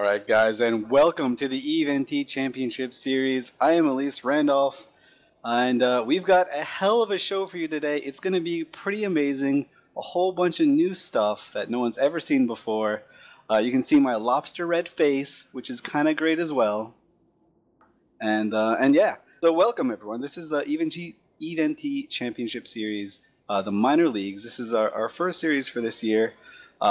Alright guys, and welcome to the EVE Championship Series. I am Elise, Randolph, and we've got a hell of a show for you today. It's going to be pretty amazing, a whole bunch of new stuff that no one's ever seen before. You can see my lobster red face, which is kind of great as well. And yeah, so welcome everyone. This is the EVE Championship Series, the minor leagues. This is our first series for this year.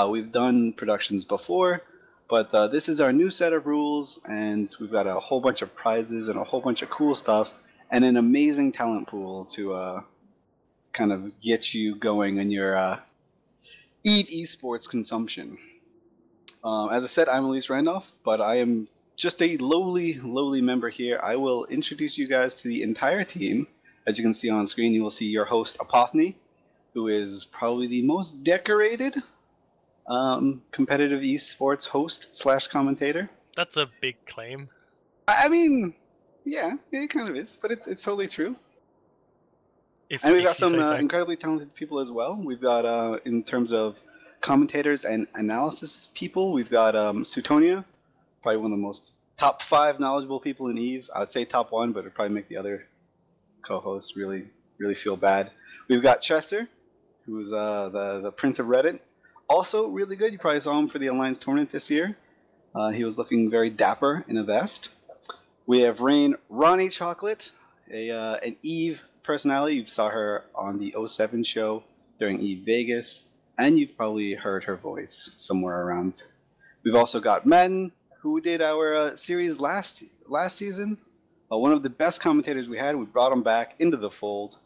We've done productions before, but this is our new set of rules, and we've got a whole bunch of prizes and a whole bunch of cool stuff, and an amazing talent pool to kind of get you going in your EVE esports consumption. As I said, I'm Elise Randolph, but I am just a lowly member here. I will introduce you guys to the entire team. As you can see on screen, you will see your host, Apothne, who is probably the most decorated competitive esports host / commentator. That's a big claim. I mean, yeah, it kind of is, but it's totally true. And we've got some incredibly talented people as well. We've got, in terms of commentators and analysis people, we've got Sutonia, probably one of the most top 5 knowledgeable people in EVE. I would say top 1, but it'd probably make the other co-hosts really feel bad. We've got Chester, who's the Prince of Reddit. Also really good. You probably saw him for the Alliance tournament this year. He was looking very dapper in a vest. We have Ronnie Chocolate, an EVE personality. You saw her on the 07 show during EVE Vegas, and you've probably heard her voice somewhere around. We've also got Madden, who did our series last season. One of the best commentators we had. We brought him back into the fold.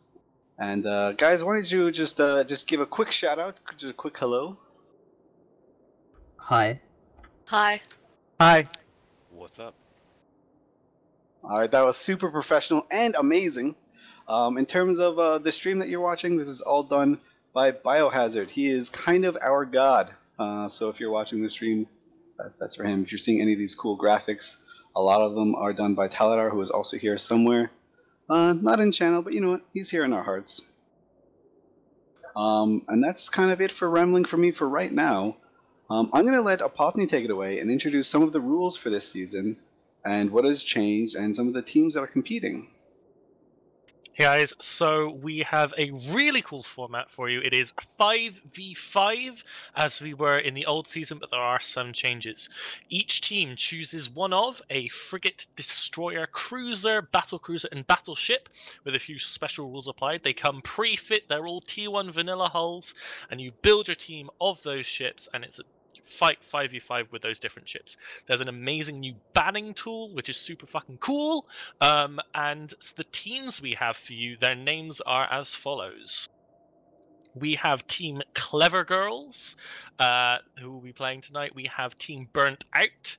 And guys, why don't you just give a quick shout out, just a quick hello. Hi. Hi. Hi. What's up? Alright, that was super professional and amazing. In terms of the stream that you're watching, this is all done by Biohazard. He is kind of our god. So if you're watching the stream, that's for him. If you're seeing any of these cool graphics, a lot of them are done by Taladar, who is also here somewhere. Not in channel, but you know what? He's here in our hearts. And that's kind of it for rambling for me for right now. I'm going to let Apothne take it away and introduce some of the rules for this season and what has changed and some of the teams that are competing. Hey guys, so we have a really cool format for you. It is 5v5 as we were in the old season, but there are some changes. Each team chooses one of a frigate, destroyer, cruiser, battlecruiser, and battleship with a few special rules applied. They come pre-fit, they're all T1 vanilla hulls, and you build your team of those ships, and it's a fight 5v5 with those different ships. There's an amazing new banning tool, which is super fucking cool. And the teams we have for you, their names are as follows. We have Team Clever Girls, who will be playing tonight. We have Team Burnt Out,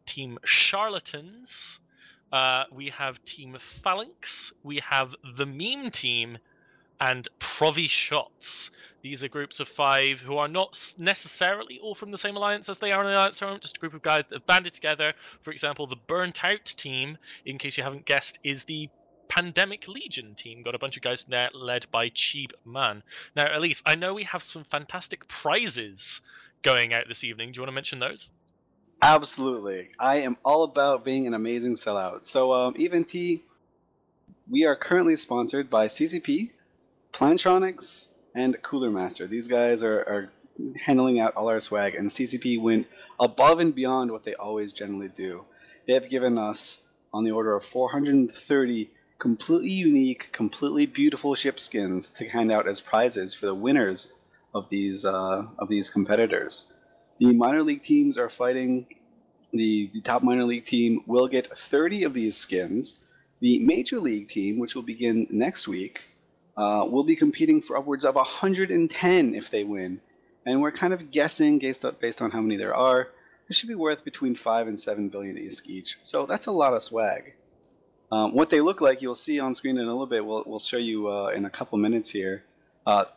Team Charlatans. We have Team Phalanx. We have the Meme Team, and Provi Shots. These are groups of 5 who are not necessarily all from the same alliance as they are in the alliance tournament, just a group of guys that have banded together. For example, the Burnt Out team, in case you haven't guessed, is the Pandemic Legion team. Got a bunch of guys there led by Cheap Man. Now, Elise, I know we have some fantastic prizes going out this evening. Do you want to mention those? Absolutely. I am all about being an amazing sellout. So, EVE, we are currently sponsored by CCP, Plantronics, and Cooler Master. These guys are handling out all our swag, and CCP went above and beyond what they always generally do. They have given us on the order of 430 completely unique, completely beautiful ship skins to hand out as prizes for the winners of these competitors. The minor league teams are fighting. The top minor league team will get 30 of these skins. The major league team, which will begin next week, will be competing for upwards of 110 if they win. And we're kind of guessing, based on how many there are, it should be worth between 5 and 7 billion each. So that's a lot of swag. What they look like, you'll see on screen in a little bit. We'll show you in a couple minutes here.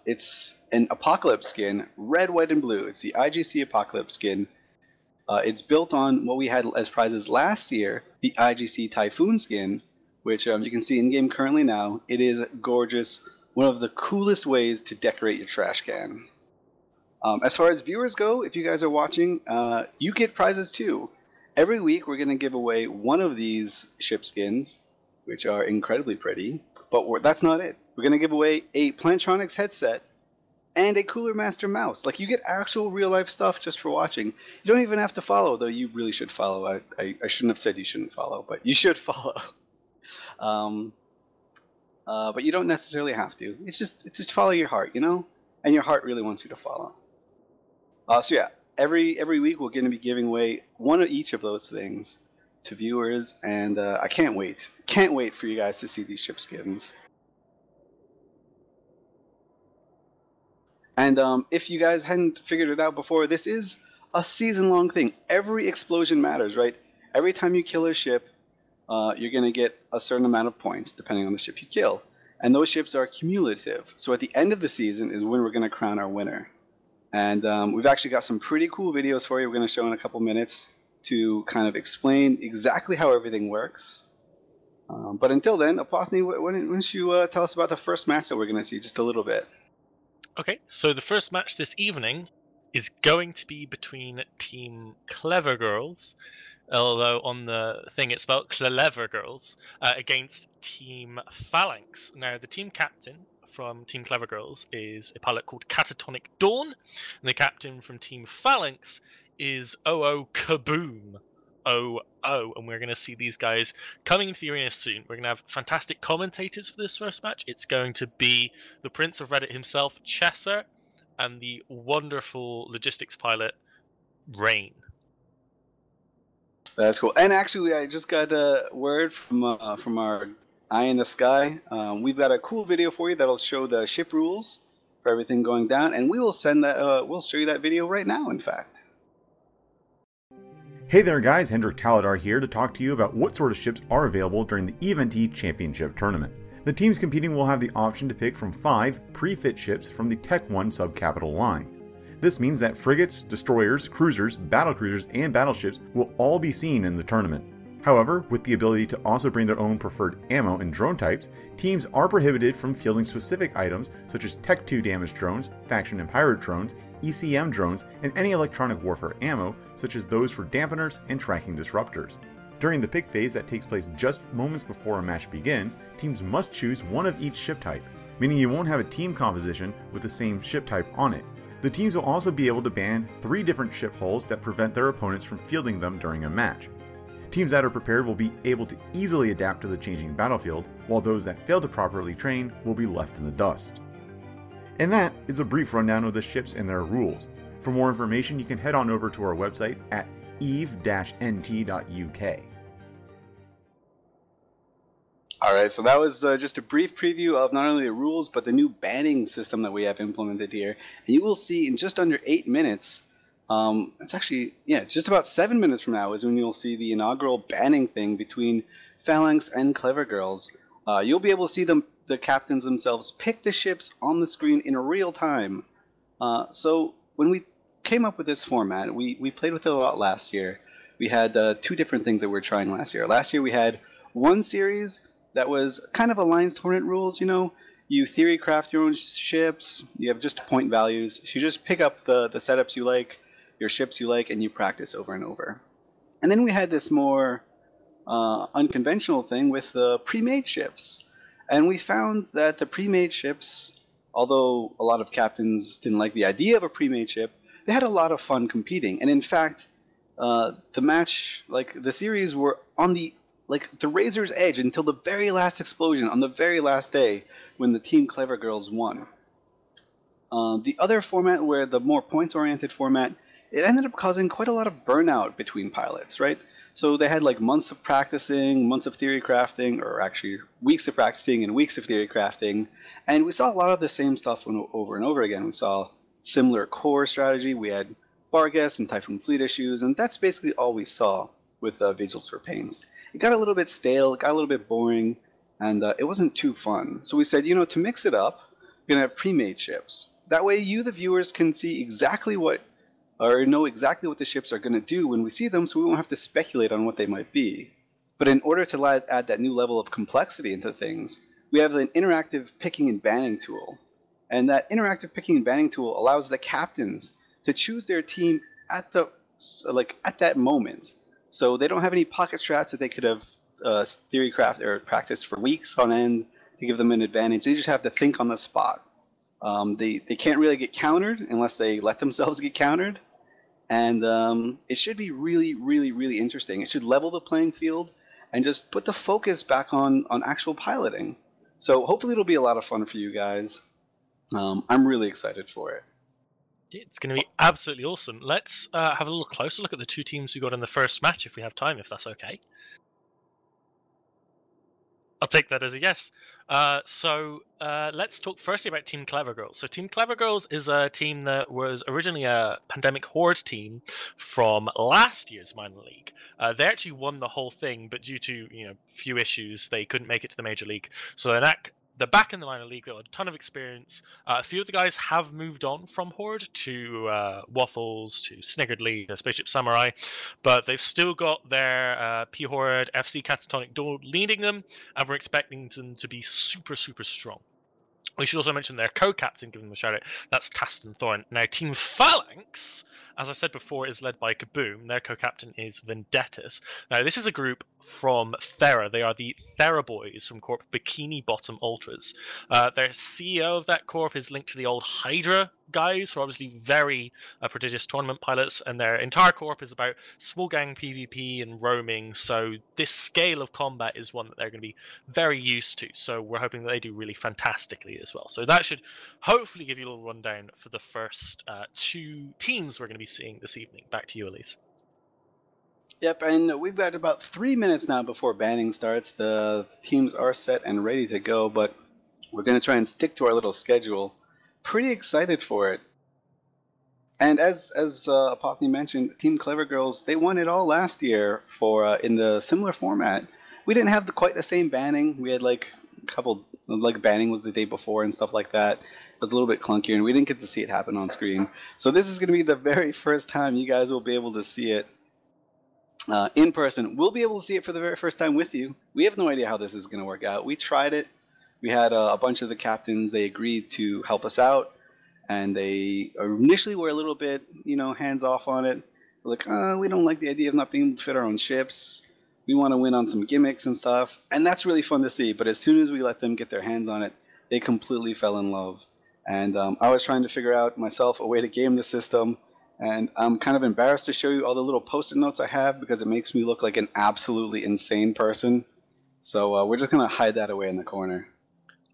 It's an Apocalypse skin, red, white, and blue. It's the IGC Apocalypse skin. It's built on what we had as prizes last year, the IGC Typhoon skin, which you can see in game currently now. It is gorgeous. One of the coolest ways to decorate your trash can. As far as viewers go, if you guys are watching, you get prizes too. Every week we're going to give away one of these ship skins, which are incredibly pretty. But that's not it. We're going to give away a Plantronics headset and a Cooler Master mouse. Like, you get actual real life stuff just for watching. You don't even have to follow, though you really should follow. I shouldn't have said you shouldn't follow, but you should follow. But you don't necessarily have to. It's just follow your heart, you know? And your heart really wants you to follow. So yeah, every week we're going to be giving away one of each of those things to viewers, and I can't wait. Can't wait for you guys to see these ship skins. And if you guys hadn't figured it out before, this is a season-long thing. Every explosion matters, right? Every time you kill a ship, you're going to get a certain amount of points, depending on the ship you kill. And those ships are cumulative. So at the end of the season is when we're going to crown our winner. And we've actually got some pretty cool videos for you we're going to show in a couple minutes to kind of explain exactly how everything works. But until then, Apothne, why don't you tell us about the first match that we're going to see just a little bit? Okay, so the first match this evening is going to be between Team Clever Girls, although on the thing it's spelled Clever Girls, against Team Phalanx. Now, the team captain from Team Clever Girls is a pilot called Catatonic Dawn, and the captain from Team Phalanx is OO Kaboom. And we're going to see these guys coming into the arena soon. We're going to have fantastic commentators for this first match. It's going to be the Prince of Reddit himself, Chesser, and the wonderful logistics pilot, Rain. That's cool. And actually, I just got a word from our Eye in the Sky. We've got a cool video for you that'll show the ship rules for everything going down, and we will send that. We'll show you that video right now, in fact. Hey there guys, Hendrik Taladar here to talk to you about what sort of ships are available during the EVE Championship Tournament. The teams competing will have the option to pick from 5 pre-fit ships from the Tech 1 sub-capital line. This means that frigates, destroyers, cruisers, battlecruisers, and battleships will all be seen in the tournament. However, with the ability to also bring their own preferred ammo and drone types, teams are prohibited from fielding specific items such as Tech 2 damage drones, faction and pirate drones, ECM drones, and any electronic warfare ammo such as those for dampeners and tracking disruptors. During the pick phase that takes place just moments before a match begins, teams must choose one of each ship type, meaning you won't have a team composition with the same ship type on it. The teams will also be able to ban 3 different ship hulls that prevent their opponents from fielding them during a match. Teams that are prepared will be able to easily adapt to the changing battlefield, while those that fail to properly train will be left in the dust. And that is a brief rundown of the ships and their rules. For more information, you can head on over to our website at eve-nt.uk. Alright, so that was just a brief preview of not only the rules, but the new banning system that we have implemented here. And you will see in just under 8 minutes, it's actually, just about 7 minutes from now is when you'll see the inaugural banning thing between Phalanx and Clever Girls. You'll be able to see the captains themselves pick the ships on the screen in real time. So when we came up with this format, we played with it a lot last year. We had 2 different things that we were trying last year. Last year we had one series that was kind of Alliance Tournament rules, you know. You theory craft your own ships, you have just point values. You just pick up the setups you like, your ships you like, and you practice over and over. And then we had this more unconventional thing with the pre-made ships. And we found that the pre-made ships, although a lot of captains didn't like the idea of a pre-made ship, they had a lot of fun competing. And in fact, the match, like the series, were on the razor's edge until the very last explosion on the very last day when the Team Clever Girls won. The other format, where the more points-oriented format, it ended up causing quite a lot of burnout between pilots, right? So they had like months of practicing, months of theory crafting, or actually weeks of practicing and weeks of theory crafting, and we saw a lot of the same stuff over and over again. We saw similar core strategy, we had Bargas and Typhoon Fleet issues, and that's basically all we saw with Vigils for Pains. It got a little bit stale, it got a little bit boring, and it wasn't too fun. So we said, to mix it up, we're going to have pre-made ships. That way you, the viewers, can see exactly what, or know exactly what the ships are going to do when we see them, so we won't have to speculate on what they might be. But in order to add that new level of complexity into things, we have an interactive picking and banning tool. And that interactive picking and banning tool allows the captains to choose their team at at that moment. So they don't have any pocket strats that they could have theory craft or practiced for weeks on end to give them an advantage. They just have to think on the spot. They can't really get countered unless they let themselves get countered. And it should be really, really, really interesting. It should level the playing field and just put the focus back on actual piloting. So hopefully it'll be a lot of fun for you guys. I'm really excited for it. It's going to be absolutely awesome. Let's have a little closer look at the two teams we got in the first match, if we have time, if that's okay. I'll take that as a yes. So let's talk firstly about Team Clever Girls. So Team Clever Girls is a team that was originally a Pandemic Horde team from last year's minor league. They actually won the whole thing, but due to few issues, they couldn't make it to the major league. So they're back in the minor league. They got a ton of experience. A few of the guys have moved on from Horde to Waffles, to Sniggeredly, to Spaceship Samurai, but they've still got their P-Horde FC Catatonic Duel leading them, and we're expecting them to be super, super strong. We should also mention their co-captain, give them a shout out. That's Taston Thorn. Now, Team Phalanx, as I said before, is led by Kaboom. Their co-captain is Vendettas. Now, this is a group from Thera. They are the Thera Boys from Corp Bikini Bottom Ultras. Their CEO of that corp is linked to the old Hydra guys, who are obviously very prodigious tournament pilots, and their entire corp is about small gang PvP and roaming. So this scale of combat is one that they're going to be very used to. So we're hoping that they do really fantastically as well. So that should hopefully give you a little rundown for the first two teams we're going to be seeing this evening. Back to you, Elise. Yep, and we've got about 3 minutes now before banning starts. The teams are set and ready to go, but we're going to try and stick to our little schedule. Pretty excited for it. And as Apothne mentioned, Team Clever Girls, they won it all last year for in the similar format. We didn't have quite the same banning. We had like a couple, like banning was the day before and stuff like that. It was a little bit clunkier, and we didn't get to see it happen on screen. So this is going to be the very first time you guys will be able to see it in person. We'll be able to see it for the very first time with you. We have no idea how this is going to work out. We tried it. We had a bunch of the captains. They agreed to help us out, and they initially were a little bit, hands off on it. They're like, we don't like the idea of not being able to fit our own ships. We want to win on some gimmicks and stuff, and that's really fun to see. But as soon as we let them get their hands on it, they completely fell in love. And I was trying to figure out myself a way to game the system, and I'm kind of embarrassed to show you all the little post-it notes I have because it makes me look like an absolutely insane person. So we're just going to hide that away in the corner.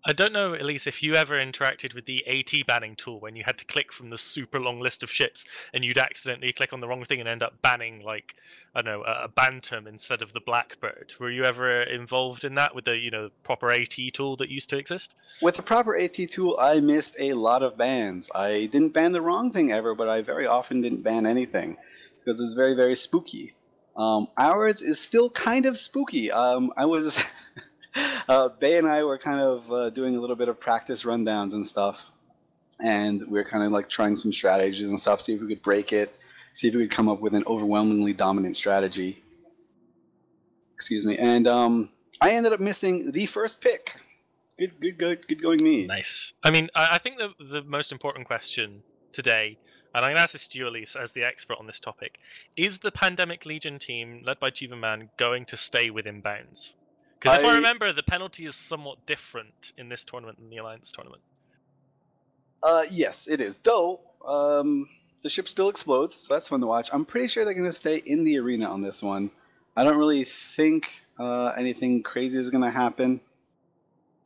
I don't know, Elise, if you ever interacted with the AT banning tool when you had to click from the super long list of ships and you'd accidentally click on the wrong thing and end up banning, like, I don't know, a Bantam instead of the Blackbird. Were you ever involved in that with the, proper AT tool that used to exist? With the proper AT tool, I missed a lot of bans. I didn't ban the wrong thing ever, but I very often didn't ban anything because it's very, very spooky. Ours is still kind of spooky. I was... Bay and I were kind of doing a little bit of practice rundowns and stuff, and we were kind of like trying some strategies and stuff, see if we could break it, see if we could come up with an overwhelmingly dominant strategy. Excuse me. And I ended up missing the first pick. Good going me. Nice. I mean, I think the most important question today, and I'm going to ask this to you, Elise, as the expert on this topic, is the Pandemic Legion team, led by Tuva Man, going to stay within bounds? Because if I remember, the penalty is somewhat different in this tournament than the Alliance tournament. Yes, it is. Though, the ship still explodes, so that's fun to watch. I'm pretty sure they're going to stay in the arena on this one. I don't really think anything crazy is going to happen.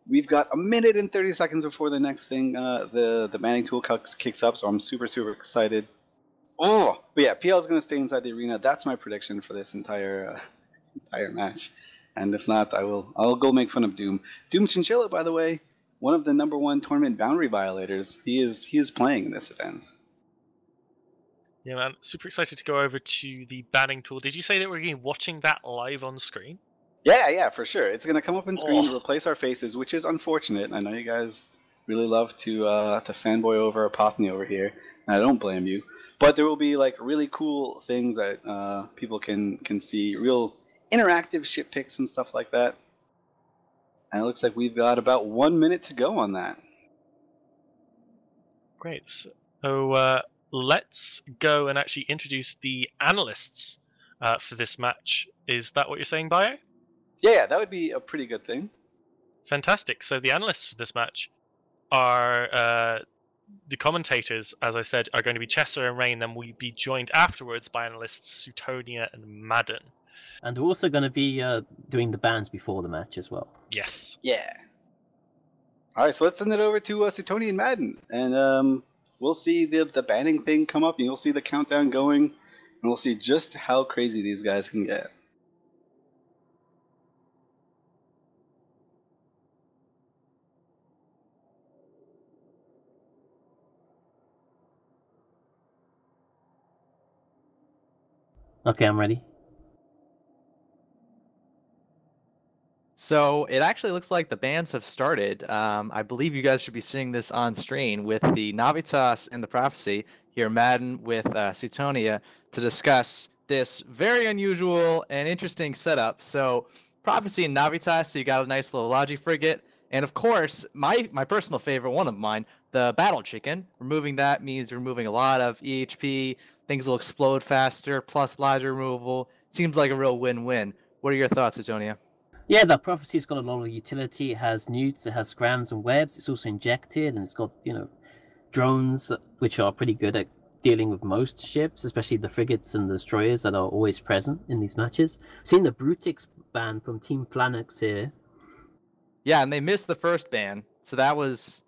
We've got a minute and 30 seconds before the next thing, the banning tool kicks up, so I'm super, super excited. Oh, but yeah, PL is going to stay inside the arena. That's my prediction for this entire match. And if not, I'll go make fun of Doom. Doom Chinchilla, by the way, one of the #1 tournament boundary violators. He is playing in this event. Yeah, man, super excited to go over to the banning tool. Did you say that we're going to be watching that live on screen? Yeah, for sure. It's going to come up on screen, replace our faces, which is unfortunate. I know you guys really love to fanboy over Apothne over here, and I don't blame you. But there will be like really cool things that people can see, real interactive ship picks and stuff like that. And it looks like we've got about 1 minute to go on that. Great. So let's go and actually introduce the analysts for this match. Is that what you're saying, Bio? Yeah, that would be a pretty good thing. Fantastic. So the analysts for this match are the commentators, as I said, are going to be Chester and Rain, and we'll be joined afterwards by analysts Sutonia and Madden. And we're also going to be doing the bans before the match as well. Yes. Yeah. All right, so let's send it over to Sutonia and Madden, and we'll see the banning thing come up, and you'll see the countdown going, and we'll see just how crazy these guys can get. Okay, I'm ready. So it actually looks like the bans have started. I believe you guys should be seeing this on screen with the Navitas and the Prophecy. Here, Madden with Sutonia to discuss this very unusual and interesting setup. So Prophecy and Navitas, so you got a nice little Logi frigate. And of course, my personal favorite, one of mine, the Battle Chicken. Removing that means removing a lot of EHP. Things will explode faster, plus Logi removal. Seems like a real win-win. What are your thoughts, Sutonia? Yeah, the Prophecy's got a lot of utility. It has newts, it has scrams and webs. It's also injected, and it's got, drones, which are pretty good at dealing with most ships, especially the frigates and the destroyers that are always present in these matches. Seeing the Brutix ban from Team Planix here. Yeah, and they missed the first ban, so that's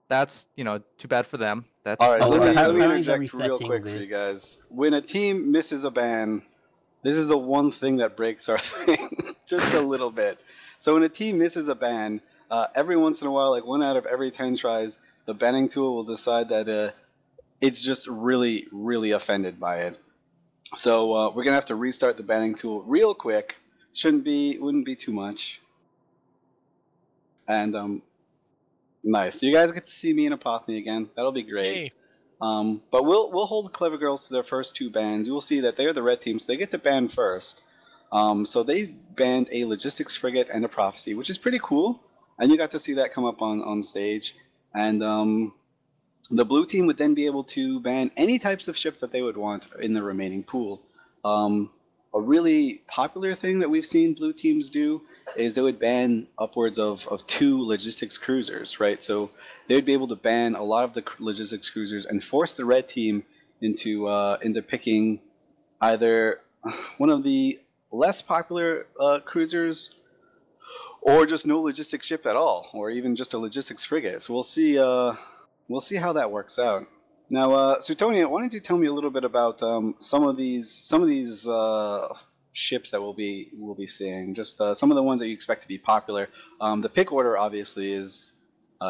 too bad for them. That's all right. Let me apparently they're interject real resetting quick for you this. guys. When a team misses a ban, this is the one thing that breaks our thing, just a little bit. So when a team misses a ban, every once in a while, like 1 out of every 10 tries, the banning tool will decide that it's just really, really offended by it. So we're gonna have to restart the banning tool real quick. Wouldn't be too much. And nice. So you guys get to see me in Apothne again. That'll be great. Hey. But we'll hold Clever Girls to their first 2 bans. You will see that they're the red team, so they get to ban first. So they banned a Logistics Frigate and a Prophecy, which is pretty cool. And you got to see that come up on stage. And the blue team would then be able to ban any types of ship that they would want in the remaining pool. A really popular thing that we've seen blue teams do is they would ban upwards of 2 logistics cruisers, right? So they would be able to ban a lot of the logistics cruisers and force the red team into picking either one of the less popular cruisers, or just no logistics ship at all, or even just a logistics frigate. So we'll see how that works out. Now, Sutonia, why don't you tell me a little bit about some of these ships that we'll be seeing? Just some of the ones that you expect to be popular. The pick order obviously is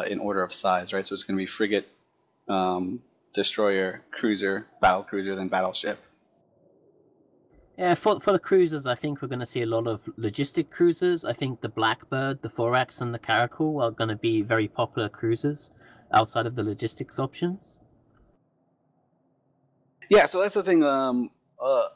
in order of size, right? So it's going to be frigate, destroyer, cruiser, battle cruiser, then battleship. Yeah, for the cruisers, I think we're going to see a lot of logistic cruisers. I think the Blackbird, the Thorax, and the Caracal are going to be very popular cruisers outside of the logistics options. Yeah, so that's the thing.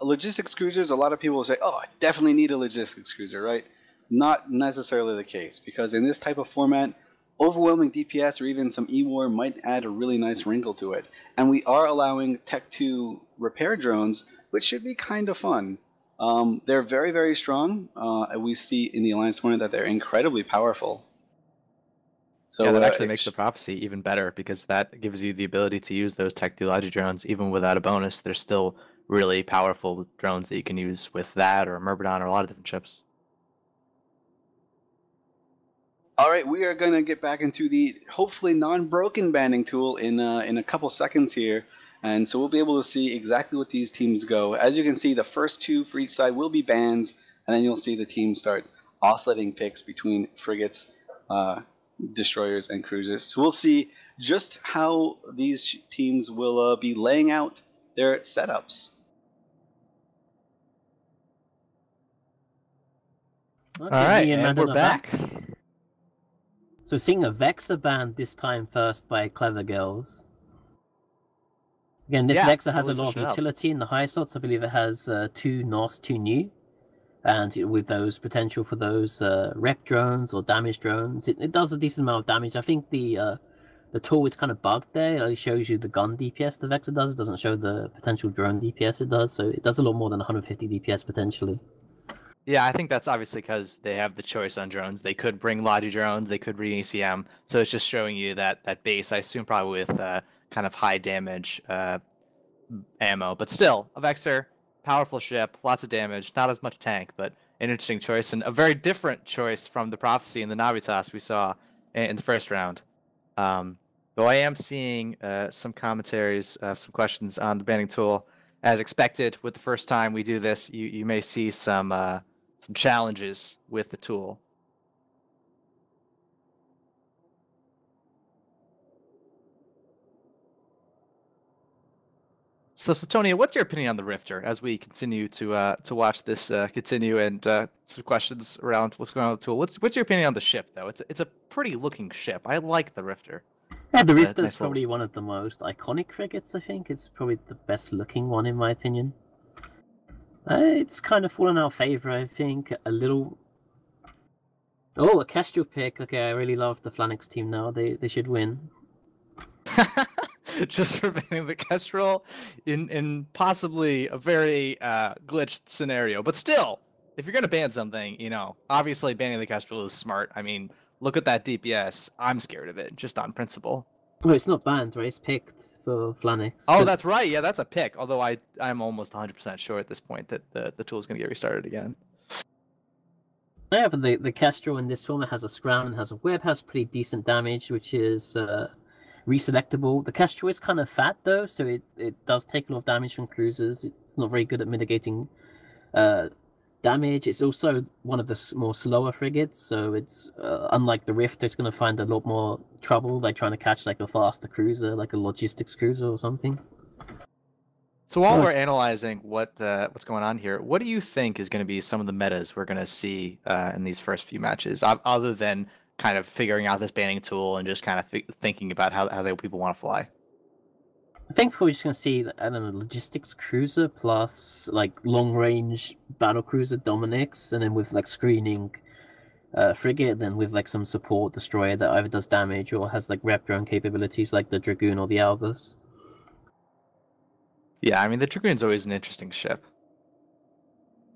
Logistics cruisers, a lot of people will say, oh, I definitely need a logistics cruiser, right? Not necessarily the case, because in this type of format, overwhelming DPS or even some E-War might add a really nice wrinkle to it. And we are allowing Tech 2 repair drones, which should be kind of fun. They're very, very strong. We see in the Alliance tournament that they're incredibly powerful. So yeah, that actually makes the Prophecy even better, because that gives you the ability to use those Tech 2 Logi drones even without a bonus. They're still really powerful drones that you can use with that or a Myrmidon or a lot of different ships. All right, we are going to get back into the hopefully non-broken banning tool in a couple seconds here. And so we'll be able to see exactly what these teams go. As you can see, the first 2 for each side will be bans, and then you'll see the teams start oscillating picks between frigates, destroyers, and cruisers. So we'll see just how these teams will be laying out their setups. Okay, All right, me and and Madden we're are back. So seeing a Vexa banned this time first by Clever Girls. Again, this Yeah, Vexa has a totally lot of switching up. utility in the high slots. I believe it has 2 NOS, 2 new. And with those potential for those wreck drones or damage drones, it does a decent amount of damage. I think the the tool is kind of bugged there. It only shows you the gun DPS the Vexor does. It doesn't show the potential drone DPS it does. So it does a lot more than 150 DPS potentially. Yeah, I think that's obviously because they have the choice on drones. They could bring Logi drones, they could bring ECM. So it's just showing you that base, I assume probably with kind of high damage ammo. But still, a Vexor, powerful ship, lots of damage, not as much tank, but an interesting choice. And a very different choice from the Prophecy and the Navitas we saw in the first round. Though I am seeing some commentaries, some questions on the banning tool. As expected, with the first time we do this, you may see some challenges with the tool. So, Suetonia, what's your opinion on the Rifter as we continue to watch this continue and some questions around what's going on with the tool? What's your opinion on the ship though? It's a pretty looking ship. I like the Rifter. Yeah, the Rifter is nice probably one of the most iconic frigates. I think it's probably the best looking one in my opinion. It's kind of fallen out of favor, I think, a little. Oh, a Castro pick. Okay, I really love the Flanix team now. They should win. Just for banning the Kestrel in possibly a very glitched scenario. But still, if you're going to ban something, obviously banning the Kestrel is smart. I mean, look at that DPS. I'm scared of it, just on principle. Well, it's not banned, right? It's picked for Flanix. Oh, that's right. Yeah, that's a pick. Although I'm almost 100% sure at this point that the tool is going to get restarted again. Yeah, but the Castro in this format has a scrown and has a web, has pretty decent damage, which is reselectable. The Castro is kind of fat though, so it does take a lot of damage from cruisers. It's not very good at mitigating damage. It's also one of the more slower frigates, so it's unlike the Rift, it's going to find a lot more trouble, like trying to catch like a faster cruiser, like a logistics cruiser or something. So while we're analyzing what's going on here, what do you think is going to be some of the metas we're going to see in these first few matches, other than kind of figuring out this banning tool and just kind of thinking about how people want to fly? I think we're just going to see, I don't know, logistics cruiser plus like long range battle cruiser Dominix, and then with like screening frigate, then with like some support destroyer that either does damage or has like rep drone capabilities like the Dragoon or the Albus. Yeah, I mean the Dragoon's always an interesting ship.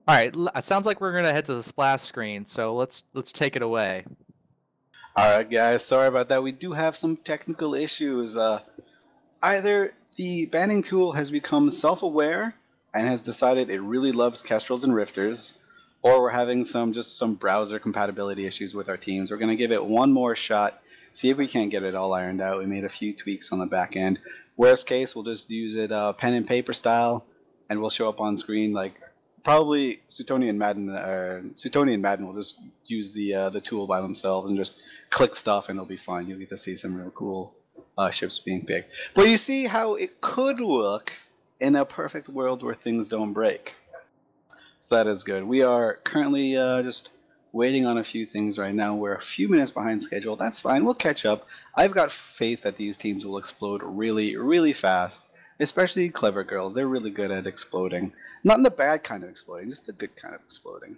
All right, it sounds like we're going to head to the splash screen, so let's take it away. All right, guys, sorry about that. We do have some technical issues. Either the banning tool has become self-aware and has decided it really loves Kestrels and Rifters, or we're having some browser compatibility issues with our teams. We're going to give it one more shot, see if we can't get it all ironed out. We made a few tweaks on the back end. Worst case, we'll just use it pen and paper style, and we'll show up on screen like probably Suetonia and Madden will just use the tool by themselves and just click stuff, and it'll be fine. You'll get to see some real cool ships being picked. But you see how it could look in a perfect world where things don't break. So that is good. We are currently just waiting on a few things right now. We're a few minutes behind schedule. That's fine. We'll catch up. I've got faith that these teams will explode really, really fast. Especially Clever Girls. They're really good at exploding. Not in the bad kind of exploding, just the good kind of exploding.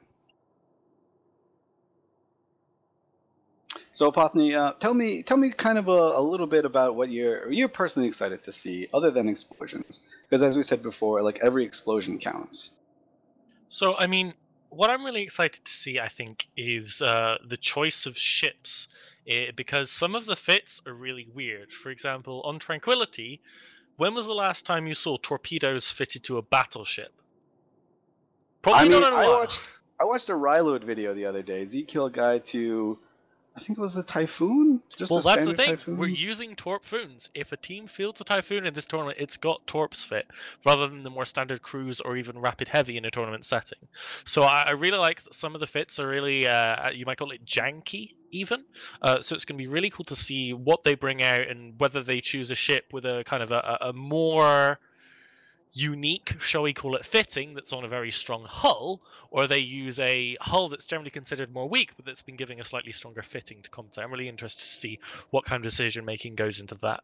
So Apothne, tell me kind of a little bit about what you're personally excited to see, other than explosions. Because as we said before, like every explosion counts. So I mean, what I'm really excited to see, I think, is the choice of ships, because some of the fits are really weird. For example, on Tranquility, when was the last time you saw torpedoes fitted to a battleship? Probably not in a while. I watched a Ryload video the other day. Z killed a guy to, I think it was the Typhoon? Well, that's the thing. Typhoon? We're using Torpoons. If a team fields a Typhoon in this tournament, it's got Torps fit, rather than the more standard cruise or even rapid heavy in a tournament setting. So I really like that some of the fits are really, you might call it janky, even. So it's going to be really cool to see what they bring out and whether they choose a ship with a kind of a more unique, shall we call it, fitting that's on a very strong hull, or they use a hull that's generally considered more weak but that's been giving a slightly stronger fitting to combat. I'm really interested to see what kind of decision making goes into that.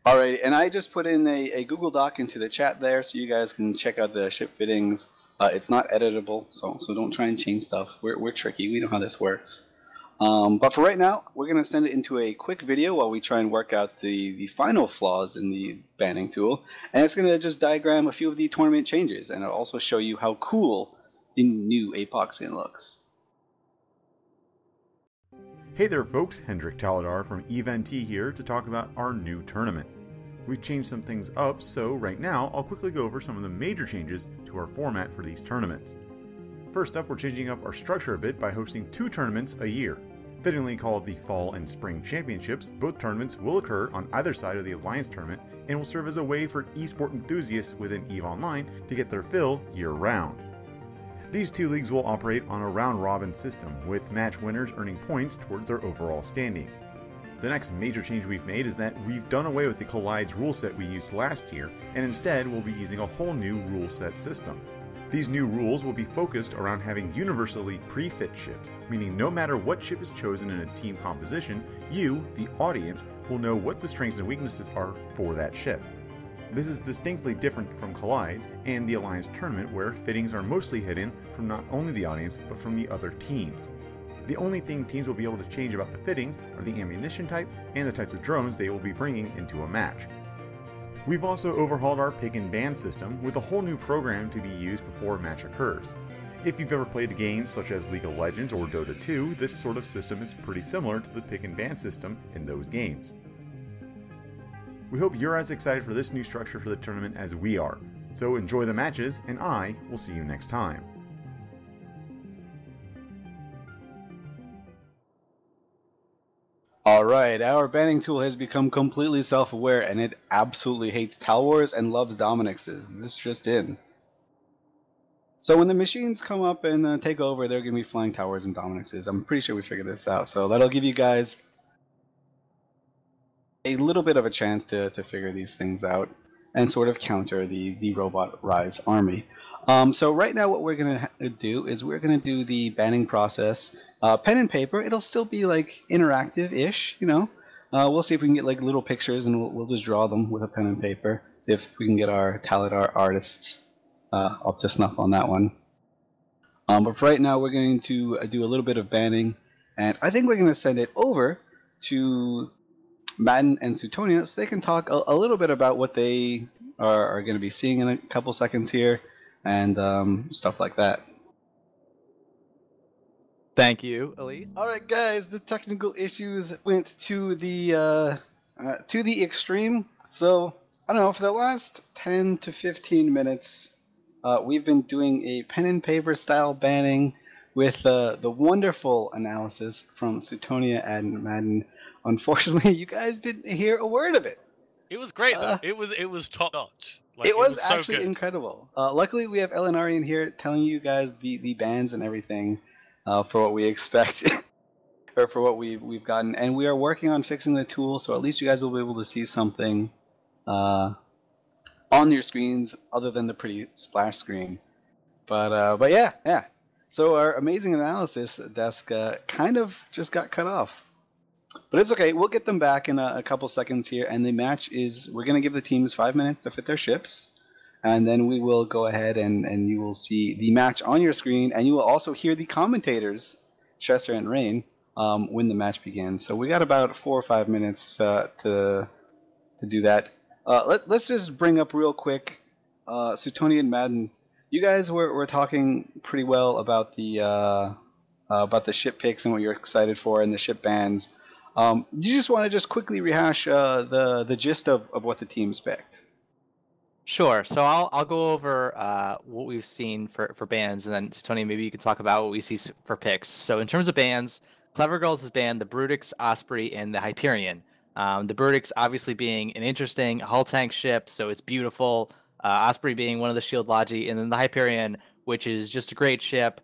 Alright, and I just put in a Google Doc into the chat there so you guys can check out the ship fittings. It's not editable, so don't try and change stuff. We're tricky. We know how this works. But for right now, we're going to send it into a quick video while we try and work out the final flaws in the banning tool. And it's going to just diagram a few of the tournament changes, and it'll also show you how cool the new Apothne looks. Hey there folks, Hendrik Taladar from EVNT here to talk about our new tournament. We've changed some things up, so right now I'll quickly go over some of the major changes to our format for these tournaments. First up, we're changing up our structure a bit by hosting 2 tournaments a year. Fittingly called the Fall and Spring Championships, both tournaments will occur on either side of the Alliance tournament and will serve as a way for esport enthusiasts within EVE Online to get their fill year-round. These 2 leagues will operate on a round-robin system, with match winners earning points towards their overall standing. The next major change we've made is that we've done away with the Collides rule set we used last year, and instead we'll be using a whole new rule set system. These new rules will be focused around having universally pre-fit ships, meaning no matter what ship is chosen in a team composition, you, the audience, will know what the strengths and weaknesses are for that ship. This is distinctly different from Collides and the Alliance tournament, where fittings are mostly hidden from not only the audience, but from the other teams. The only thing teams will be able to change about the fittings are the ammunition type and the types of drones they will be bringing into a match. We've also overhauled our pick and ban system with a whole new program to be used before a match occurs. If you've ever played games such as League of Legends or Dota 2, this sort of system is pretty similar to the pick and ban system in those games. We hope you're as excited for this new structure for the tournament as we are, so enjoy the matches, and I will see you next time. Alright, our banning tool has become completely self-aware, and it absolutely hates Tal Wars and loves Dominixes. This just in. So when the machines come up and take over, they're going to be flying Tal Wars and Dominixes. I'm pretty sure we figured this out, so that'll give you guys a little bit of a chance to figure these things out and sort of counter the Robot Rise army. So right now what we're going to do is we're going to do the banning process. Pen and paper, it'll still be like interactive-ish, you know. We'll see if we can get like little pictures, and we'll just draw them with a pen and paper. See if we can get our Taladar artists up to snuff on that one. But for right now, we're going to do a little bit of banning, and I think we're going to send it over to Madden and Suetonia so they can talk a little bit about what they are going to be seeing in a couple seconds here, and stuff like that. Thank you, Elise. All right, guys, the technical issues went to the extreme. So I don't know, for the last 10 to 15 minutes, we've been doing a pen and paper style banning with the wonderful analysis from Suetonia and Madden. Unfortunately, you guys didn't hear a word of it. It was great though. It was top notch. Like, it was so actually good. incredible. Luckily, we have Elinari in here telling you guys the bans and everything for what we expect, or for what we've gotten. And we are working on fixing the tool, so at least you guys will be able to see something on your screens other than the pretty splash screen. But yeah. So our amazing analysis desk kind of just got cut off. But it's okay, we'll get them back in a couple seconds here, and the match is, we're going to give the teams 5 minutes to fit their ships, and then we will go ahead and you will see the match on your screen, and you will also hear the commentators, Chester and Rain, when the match begins. So we got about 4 or 5 minutes to do that. Let's just bring up real quick, Suetonia and Madden, you guys were talking pretty well about the ship picks and what you're excited for and the ship bans. You just want to just quickly rehash the gist of what the teams picked. Sure. So I'll go over what we've seen for bans, and then Tony, maybe you can talk about what we see for picks. So in terms of bans, Clever Girls has banned the Brutix, Osprey, and the Hyperion. The Brutix obviously being an interesting hull tank ship, so it's beautiful. Osprey being one of the shield logi, and then the Hyperion, which is just a great ship.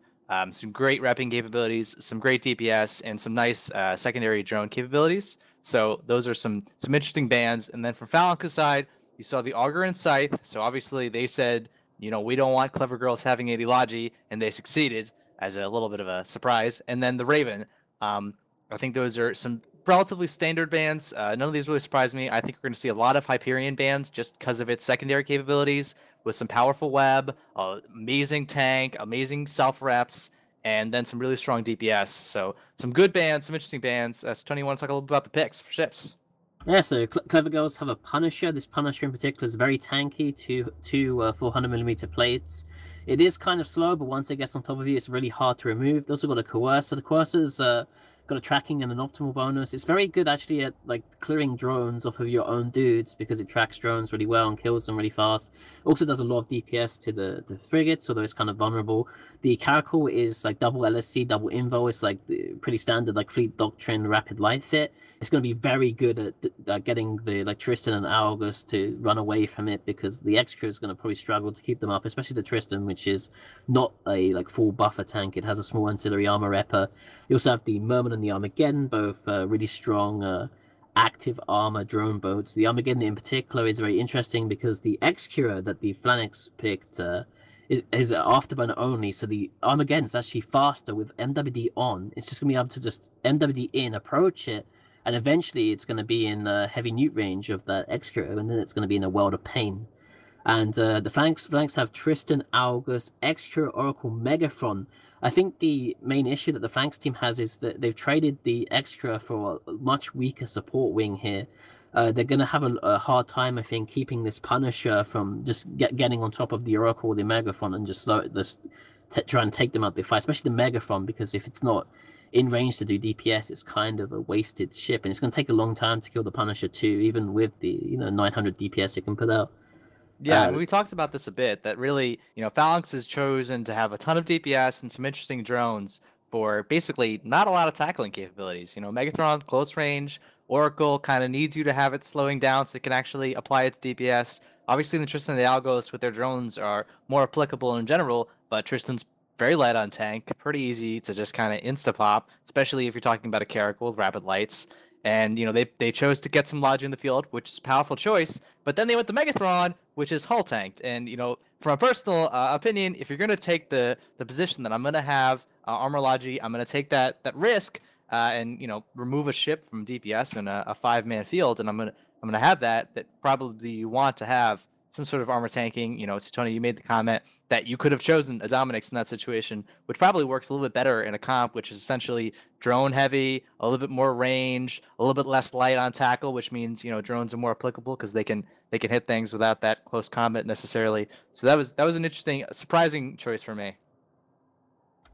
Some great repping capabilities, some great DPS, and some nice secondary drone capabilities. So those are some interesting bans. And then from Falanca's side, you saw the Augur and Scythe. So obviously they said, we don't want Clever Girls having 80 logi, and they succeeded as a little bit of a surprise. And then the Raven. I think those are some relatively standard bans. None of these really surprised me. I think we're going to see a lot of Hyperion bans just because of its secondary capabilities with some powerful web, amazing tank, amazing self-reps, and then some really strong DPS. So some good bans, some interesting bans. So Tony, you want to talk a little bit about the picks for ships? Yeah, so Clever Girls have a Punisher. This Punisher in particular is very tanky, two 400mm plates. It is kind of slow, but once it gets on top of you, it's really hard to remove. They also got a Coercer. The Coercer's got a tracking and an optimal bonus. It's very good actually at like clearing drones off of your own dudes because it tracks drones really well and kills them really fast. Also does a lot of DPS to the frigates, although it's kind of vulnerable. The Caracal is like double LSC, double Invo. It's like the pretty standard like Fleet Doctrine, Rapid Light Fit. It's going to be very good at getting the like Tristan and August to run away from it because the Execra is going to probably struggle to keep them up, especially the Tristan, which is not a like full buffer tank. It has a small ancillary armor repper. You also have the Merman and the Armageddon, both really strong active armor drone boats. The Armageddon in particular is very interesting because the Execra that the Flanix picked is afterburner only, so the Armageddon's actually faster with MWD on. It's just going to be able to just MWD in, approach it, and eventually it's going to be in heavy newt range of that Execra, and then it's going to be in a world of pain. And the flanks have Tristan, August, Execra, Oracle, Megaphron. I think the main issue that the flanks team has is that they've traded the Execra for a much weaker support wing here. They're going to have a hard time, I think, keeping this Punisher from just getting on top of the Oracle or the Megaphon and just try and take them out the fight, especially the Megaphon, because if it's not in range to do DPS, it's kind of a wasted ship, and it's going to take a long time to kill the Punisher too, even with the 900 DPS it can put out. Yeah, we talked about this a bit, that really, Phalanx has chosen to have a ton of DPS and some interesting drones for basically not a lot of tackling capabilities. Megathron, close range, Oracle kind of needs you to have it slowing down so it can actually apply its DPS. Obviously, the Tristan and the Algos with their drones are more applicable in general, but Tristan's very light on tank, pretty easy to just kind of insta-pop, especially if you're talking about a Caracal with rapid lights. And, they chose to get some lodge in the field, which is a powerful choice. But then they went to Megathron, which is hull tanked. And, from a personal opinion, if you're going to take the position that I'm going to have Armorlogy, I'm going to take that risk and, remove a ship from DPS in a 5-man field. And I'm going to have that probably you want to have some sort of armor tanking. So Tony, you made the comment that you could have chosen a Dominix in that situation, which probably works a little bit better in a comp, which is essentially drone heavy, a little bit more range, a little bit less light on tackle, which means drones are more applicable because they can hit things without that close combat necessarily. So that was an interesting, surprising choice for me.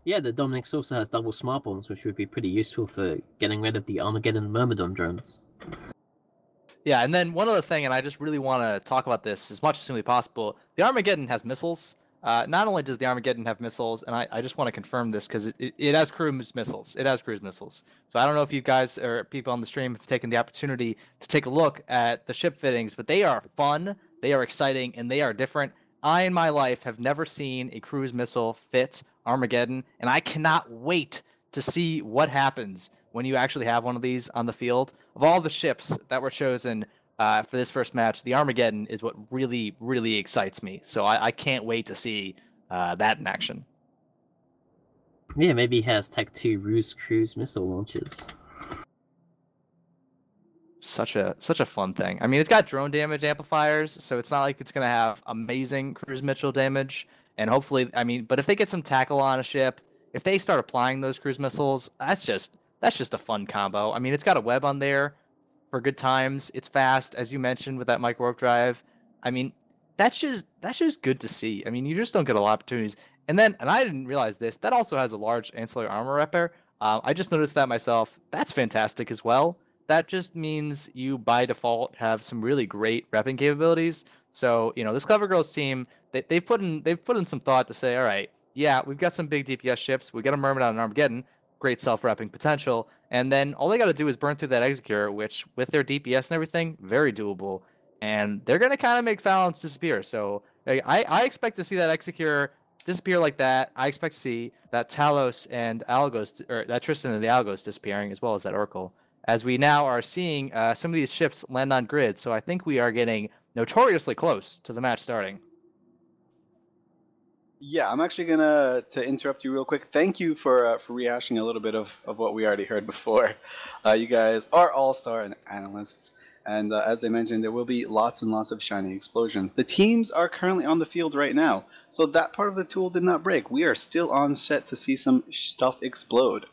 Yeah, the Dominix also has double smart bombs, which would be pretty useful for getting rid of the Armageddon and Myrmidon drones. Yeah, and then one other thing, and I just really want to talk about this as much as humanly possible. The Armageddon has missiles. Not only does the Armageddon have missiles, and I just want to confirm this because it has cruise missiles. It has cruise missiles. So I don't know if you guys or people on the stream have taken the opportunity to take a look at the ship fittings, but they are fun, they are exciting, and they are different. I, in my life, have never seen a cruise missile fit Armageddon, and I cannot wait to see what happens when you actually have one of these on the field. Of all the ships that were chosen for this first match, the Armageddon is what really, really excites me. So I can't wait to see that in action. Yeah, maybe he has Tech 2 Ruse cruise missile launchers. Such a fun thing. I mean, it's got drone damage amplifiers, so it's not like it's going to have amazing cruise missile damage. And hopefully, but if they get some tackle on a ship, if they start applying those cruise missiles, that's just a fun combo. I mean, it's got a web on there for good times. It's fast, as you mentioned, with that micro warp drive. I mean, that's just good to see. I mean, you just don't get a lot of opportunities. And I didn't realize this, that also has a large ancillary armor repair. I just noticed that myself. That's fantastic as well. That just means you, by default, have some really great repping capabilities. So, this Clever Girls team, they've put in some thought to say, all right, yeah, we've got some big DPS ships. We got a Myrmidon and Armageddon, great self-repping potential. And then all they got to do is burn through that Execure, which, with their DPS and everything, very doable. And they're going to kind of make Phalanx disappear. So I expect to see that Execure disappear like that. I expect to see that Talos and Algos, or that Tristan and the Algos disappearing, as well as that Oracle, as we now are seeing some of these ships land on grid. So I think we are getting notoriously close to the match starting. Yeah, I'm actually gonna interrupt you real quick. Thank you for rehashing a little bit of what we already heard before. You guys are all-star analysts, And as I mentioned, there will be lots and lots of shiny explosions. The teams are currently on the field right now, so that part of the tool did not break. We are still on set to see some stuff explode.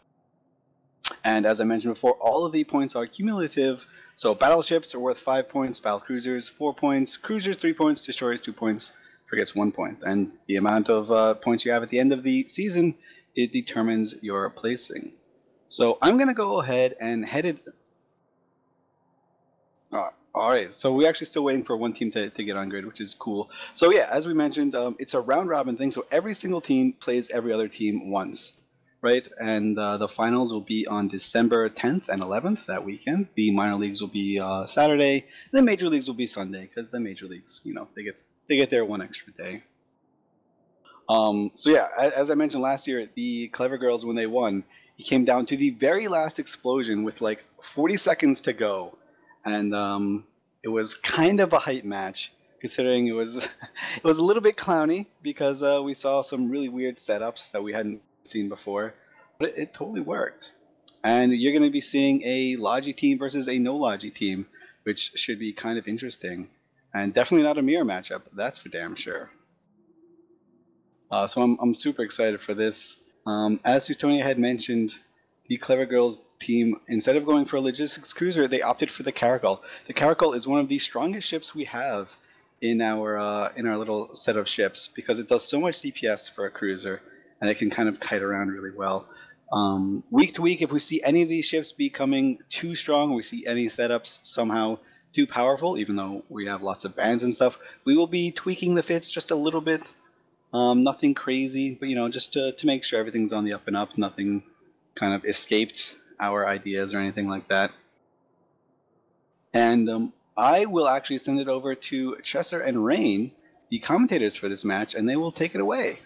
And as I mentioned before, all of the points are cumulative. So battleships are worth 5 points, battle cruisers 4 points, cruisers 3 points, destroyers 2 points, frigates 1 point. And the amount of points you have at the end of the season, it determines your placing. So I'm going to go ahead and head it. All right, so we're actually still waiting for one team to get on grid, which is cool. So yeah, as we mentioned, it's a round robin thing. So every single team plays every other team once, right? And the finals will be on December 10th and 11th that weekend. The minor leagues will be Saturday. And the major leagues will be Sunday because the major leagues, you know, they get their one extra day. So yeah, as I mentioned last year, the Clever Girls, when they won, it came down to the very last explosion with like 40 seconds to go. And it was kind of a hype match, considering it was it was a little bit clowny because we saw some really weird setups that we hadn't seen before, but it totally worked. And you're going to be seeing a Logi team versus a no Logi team, which should be kind of interesting, and definitely not a mirror matchup. That's for damn sure. So I'm super excited for this. As Sutonia had mentioned, the Clever Girls team, instead of going for a logistics cruiser, they opted for the Caracal. The Caracal is one of the strongest ships we have in our little set of ships because it does so much DPS for a cruiser, and it can kind of kite around really well. Week to week, if we see any of these ships becoming too strong, we see any setups somehow too powerful, even though we have lots of bans and stuff, we will be tweaking the fits just a little bit. Nothing crazy, but you know, just to make sure everything's on the up and up, nothing kind of escaped our ideas or anything like that. And I will actually send it over to Chesser and Rain, the commentators for this match, and they will take it away.